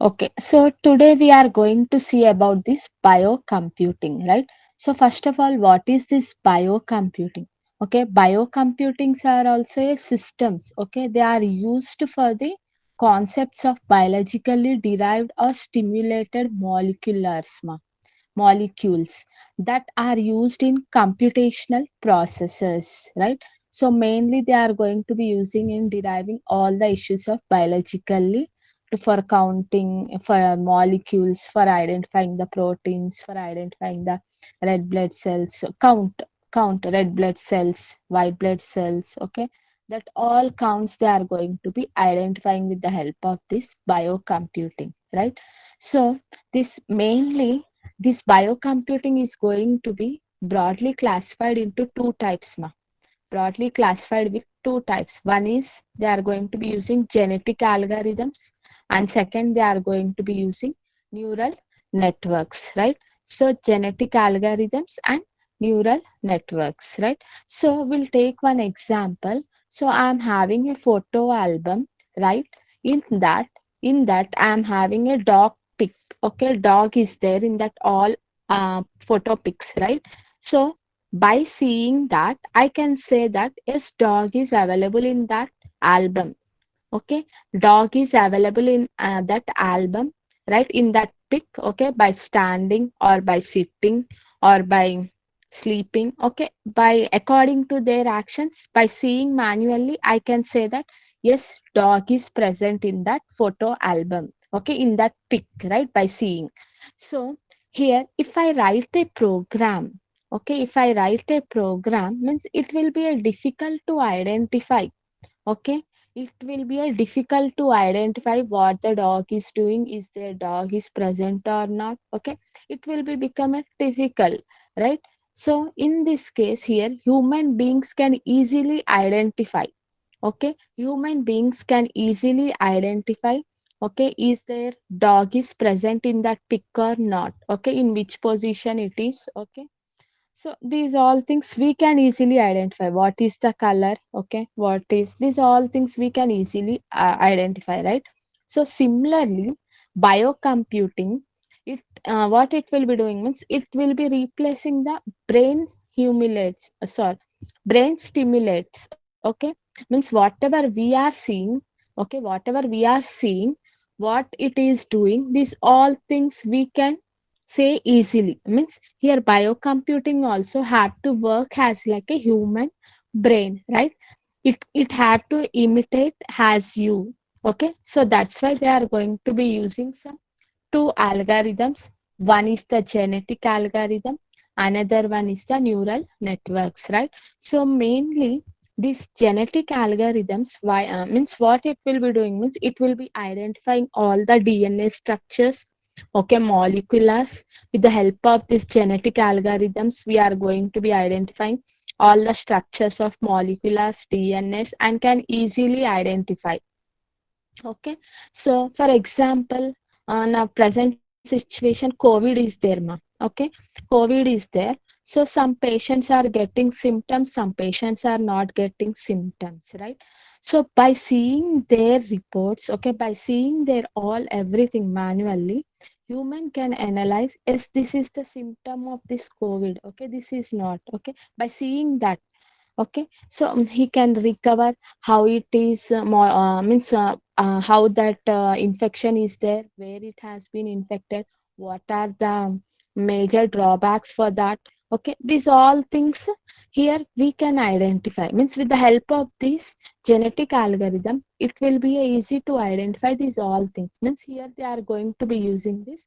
Okay, so today we are going to see about this biocomputing, right? So first of all, what is this biocomputing? Okay, biocomputings are also a systems. Okay, they are used for the concepts of biologically derived or stimulated molecules that are used in computational processes, right? So mainly they are going to be using in deriving all the issues of biologically for counting for molecules, for identifying the proteins, for identifying the red blood cells. So count red blood cells, white blood cells, okay, that all counts they are going to be identifying with the help of this biocomputing, right? So this mainly this biocomputing is going to be broadly classified into two types, broadly classified with two types. One is they are going to be using genetic algorithms, and second they are going to be using neural networks, right? So genetic algorithms and neural networks, right? So we'll take one example. So I'm having a photo album, right? In that, in that I'm having a dog pic. Okay, dog is there in that all photo pics, right? So by seeing that, I can say that yes, dog is available in that album. Okay, dog is available in that album, right? In that pic, okay, by standing or by sitting or by sleeping, okay, by according to their actions, by seeing manually, I can say that yes, dog is present in that photo album, okay, in that pic, right? By seeing. So here, if I write a program, okay, if I write a program, means it will be a difficult to identify. Okay, it will be a difficult to identify what the dog is doing, is their dog is present or not. Okay, it will be become a difficult, right? So in this case here, human beings can easily identify. Okay, human beings can easily identify. Okay, is their dog is present in that pic or not? Okay, in which position it is? Okay, so these all things we can easily identify. What is the color? Okay, what is these all things we can easily identify, right? So similarly, biocomputing, it what it will be doing means it will be replacing the brain humulates, brain stimulates. Okay, means whatever we are seeing, okay, whatever we are seeing, what it is doing, these all things we can say easily. Means here biocomputing also had to work as like a human brain, right? It had to imitate as you. Okay, so that's why they are going to be using some two algorithms. One is the genetic algorithm, another one is the neural networks, right? So mainly these genetic algorithms, why means what it will be doing means it will be identifying all the DNA structures, okay, molecules. With the help of these genetic algorithms, we are going to be identifying all the structures of molecules, DNAs, and can easily identify. Okay, so for example, now present situation, COVID is there, ma. Okay, COVID is there. So some patients are getting symptoms, some patients are not getting symptoms, right? So by seeing their reports, okay, by seeing their all everything manually, human can analyze, yes, this is the symptom of this COVID. Okay, this is not. Okay, by seeing that, okay, so he can recover how it is more means how that infection is there, where it has been infected, what are the major drawbacks for that. Okay, these all things here we can identify. Means with the help of this genetic algorithm, it will be easy to identify these all things. Means here they are going to be using this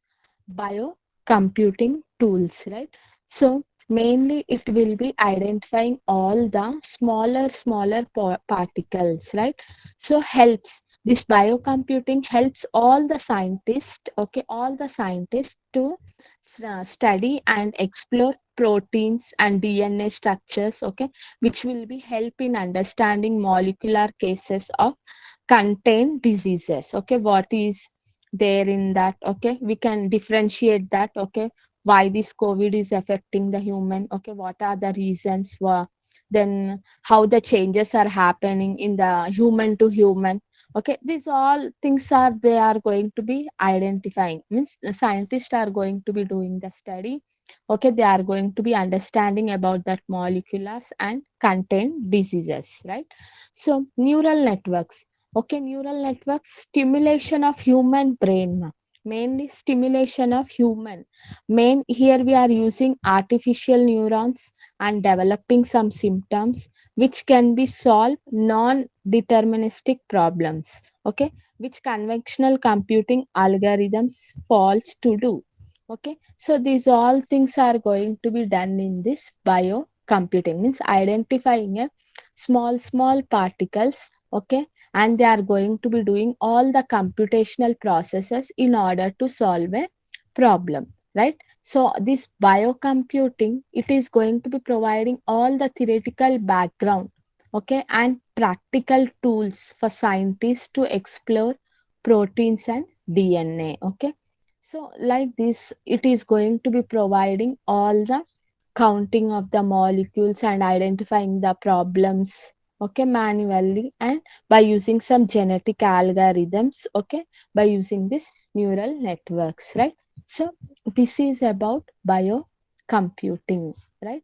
biocomputing tools, right? So mainly it will be identifying all the smaller particles, right? So helps this biocomputing helps all the scientists, okay, all the scientists to study and explore proteins and DNA structures, okay, which will be help in understanding molecular cases of contained diseases. Okay, what is there in that? Okay, we can differentiate that. Okay, why this COVID is affecting the human. Okay, what are the reasons for, then how the changes are happening in the human to human. Okay, these all things are they are going to be identifying, means the scientists are going to be doing the study. Okay, they are going to be understanding about that molecules and contain diseases, right? So neural networks. Okay, neural networks, stimulation of human brain, mainly stimulation of human. Main here we are using artificial neurons and developing some symptoms which can be solved non-deterministic problems, okay, which conventional computing algorithms falls to do. Okay, so these all things are going to be done in this biocomputing, means identifying a small particles, okay, and they are going to be doing all the computational processes in order to solve a problem, right? So this biocomputing, it is going to be providing all the theoretical background, okay, and practical tools for scientists to explore proteins and DNA, okay. So like this, it is going to be providing all the counting of the molecules and identifying the problems, okay, manually and by using some genetic algorithms, okay, by using this neural networks, right? So this is about biocomputing, right?